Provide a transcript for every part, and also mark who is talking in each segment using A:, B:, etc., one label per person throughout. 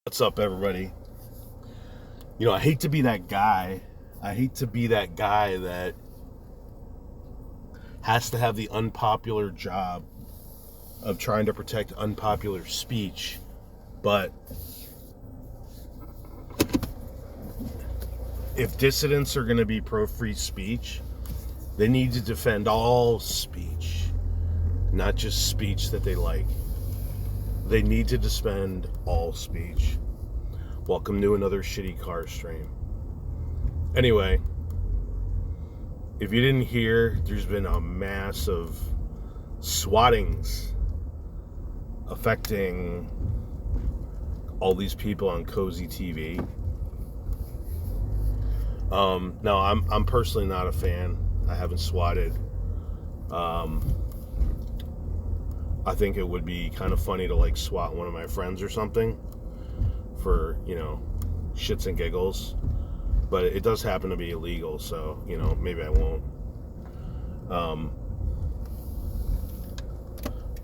A: What's up, everybody? I hate to be that guy. I hate to be that guy that has to have the unpopular job of trying to protect unpopular speech. But if dissidents are going to be pro-free speech, they need to defend all speech, not just speech that they like. They need to defend all speech. Welcome to another shitty car stream. Anyway, if you didn't hear, there's been a mass of swattings affecting all these people on Cozy TV. Now, I'm personally not a fan. I haven't swatted. I think it would be kind of funny to swat one of my friends or something for, shits and giggles. But it does happen to be illegal, so, maybe I won't.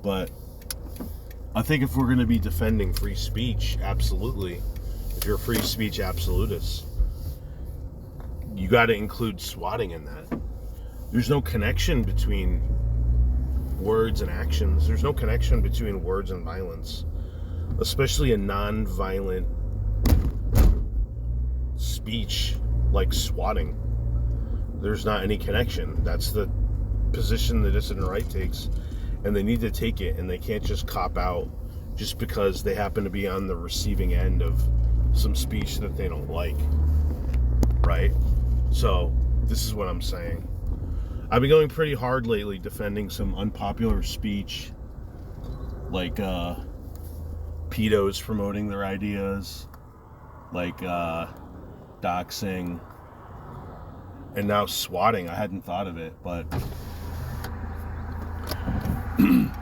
A: But I think if we're going to be defending free speech, absolutely. If you're a free speech absolutist, you got to include swatting in that. There's no connection between words and actions. There's no connection between words and violence, especially a non-violent speech like swatting. There's not any connection. That's the position the dissident right takes, and they need to take it, and they can't just cop out just because they happen to be on the receiving end of some speech that they don't like, right? So this is what I'm saying. I've been going pretty hard lately defending some unpopular speech, like pedos promoting their ideas, like doxing, and now swatting. I hadn't thought of it, but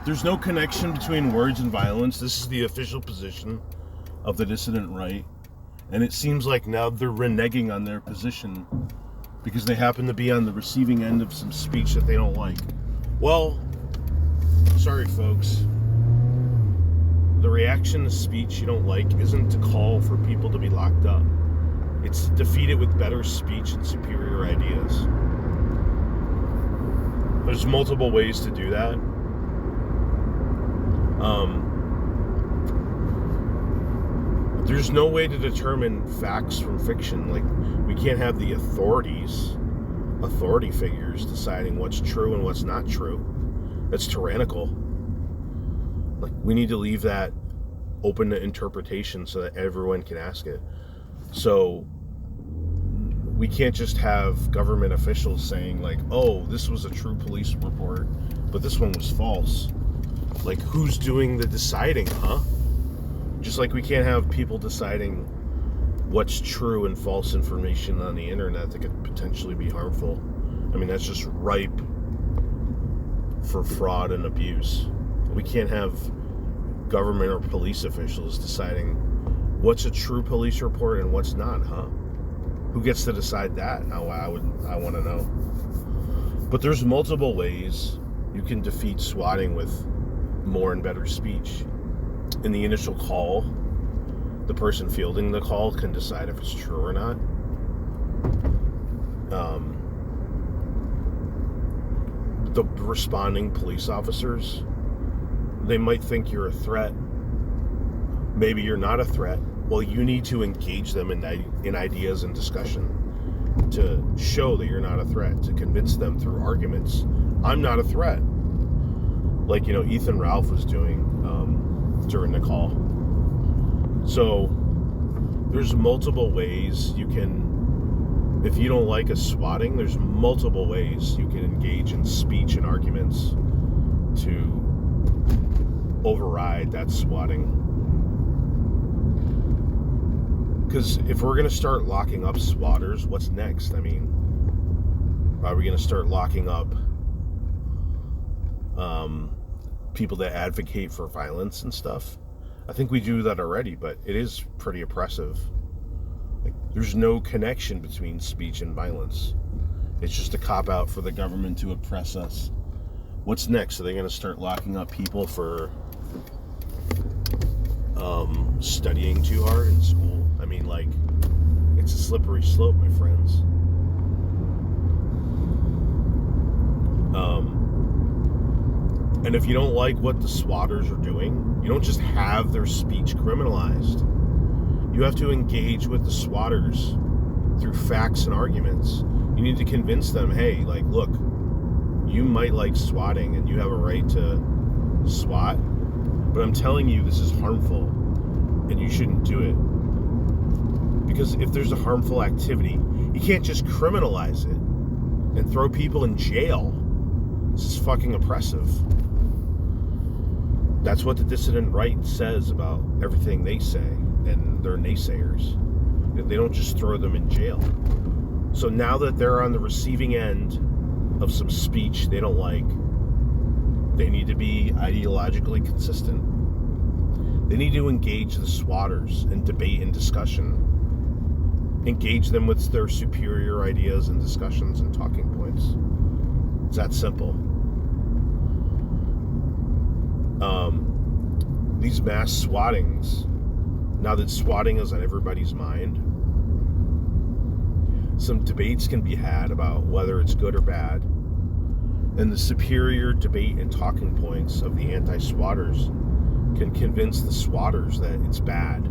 A: there's no connection between words and violence. This is the official position of the dissident right, and it seems like now they're reneging on their position because they happen to be on the receiving end of some speech that they don't like. Well, sorry folks. The reaction to speech you don't like isn't to call for people to be locked up. It's to defeat it with better speech and superior ideas. There's multiple ways to do that. There's no way to determine facts from fiction. We can't have the authority figures deciding what's true and what's not true. That's tyrannical. We need to leave that open to interpretation so that everyone can ask it. So we can't just have government officials saying oh, this was a true police report, but this one was false. Who's doing the deciding, huh? Just like we can't have people deciding what's true and false information on the internet that could potentially be harmful. I mean, that's just ripe for fraud and abuse. We can't have government or police officials deciding what's a true police report and what's not, huh? Who gets to decide that? I want to know. But there's multiple ways you can defeat swatting with more and better speech. In the initial call, the person fielding the call can decide if it's true or not. The responding police officers, they might think you're a threat. Maybe you're not a threat. Well, you need to engage them in ideas and discussion to show that you're not a threat, to convince them through arguments. I'm not a threat. Ethan Ralph was doing during the call. So there's multiple ways you can, if you don't like a swatting, there's multiple ways you can engage in speech and arguments to override that swatting. Because if we're going to start locking up swatters, what's next? I mean, are we going to start locking up people that advocate for violence and stuff? I think we do that already, but it is pretty oppressive. There's no connection between speech and violence. It's just a cop-out for the government to oppress us. What's next? Are they going to start locking up people for studying too hard in school. I mean, like, it's a slippery slope, my friends. And if you don't like what the swatters are doing, you don't just have their speech criminalized. You have to engage with the swatters through facts and arguments. You need to convince them, hey, like, look, you might like swatting and you have a right to swat, but I'm telling you this is harmful and you shouldn't do it. Because if there's a harmful activity, you can't just criminalize it and throw people in jail. This is fucking oppressive. That's what the dissident right says about everything they say, and they're naysayers. They don't just throw them in jail. So now that they're on the receiving end of some speech they don't like, they need to be ideologically consistent. They need to engage the swatters in debate and discussion. Engage them with their superior ideas and discussions and talking points. It's that simple. These mass swattings, now that swatting is on everybody's mind, some debates can be had about whether it's good or bad, and the superior debate and talking points of the anti-swatters can convince the swatters that it's bad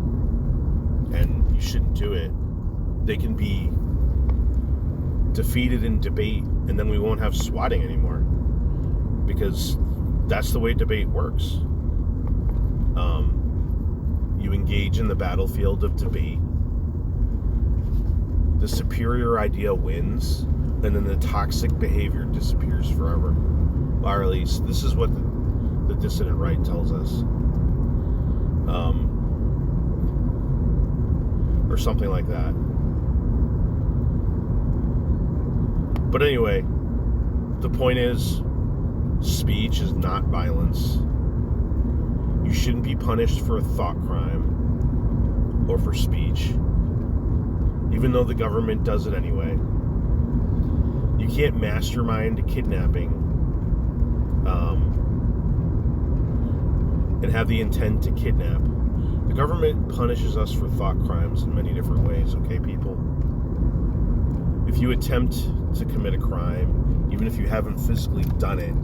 A: and you shouldn't do it. They can be defeated in debate, and then we won't have swatting anymore, because that's the way debate works. You engage in the battlefield of debate, the superior idea wins, and then the toxic behavior disappears forever. Or at least this is what the dissident right tells us, or something like that. But anyway, the point is, speech is not violence. You shouldn't be punished for a thought crime or for speech, even though the government does it anyway. You can't mastermind a kidnapping and have the intent to kidnap. The government punishes us for thought crimes in many different ways, okay, people? If you attempt to commit a crime, even if you haven't physically done it,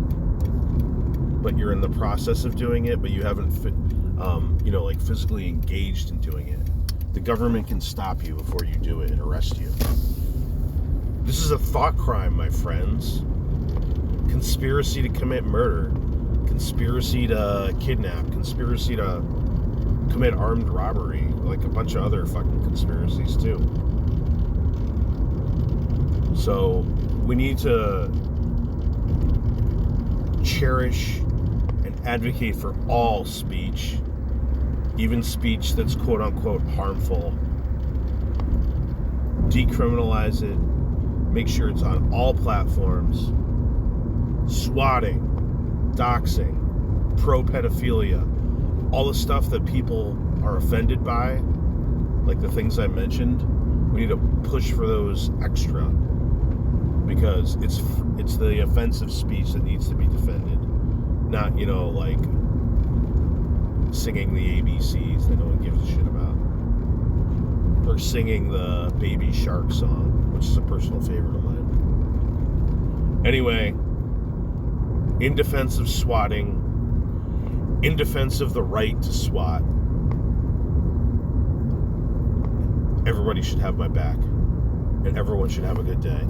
A: but you're in the process of doing it, but you haven't, like physically engaged in doing it, the government can stop you before you do it and arrest you. This is a thought crime, my friends. Conspiracy to commit murder, conspiracy to kidnap, conspiracy to commit armed robbery, like a bunch of other fucking conspiracies too. So we need to cherish and advocate for all speech, even speech that's quote-unquote harmful. Decriminalize it. Make sure it's on all platforms. Swatting, doxing, pro-pedophilia, all the stuff that people are offended by, like the things I mentioned, we need to push for those extra, because it's the offensive speech that needs to be defended, not, like singing the ABCs that no one gives a shit about, or singing the Baby Shark song, which is a personal favorite of mine. Anyway, in defense of swatting, in defense of the right to swat, everybody should have my back, and everyone should have a good day.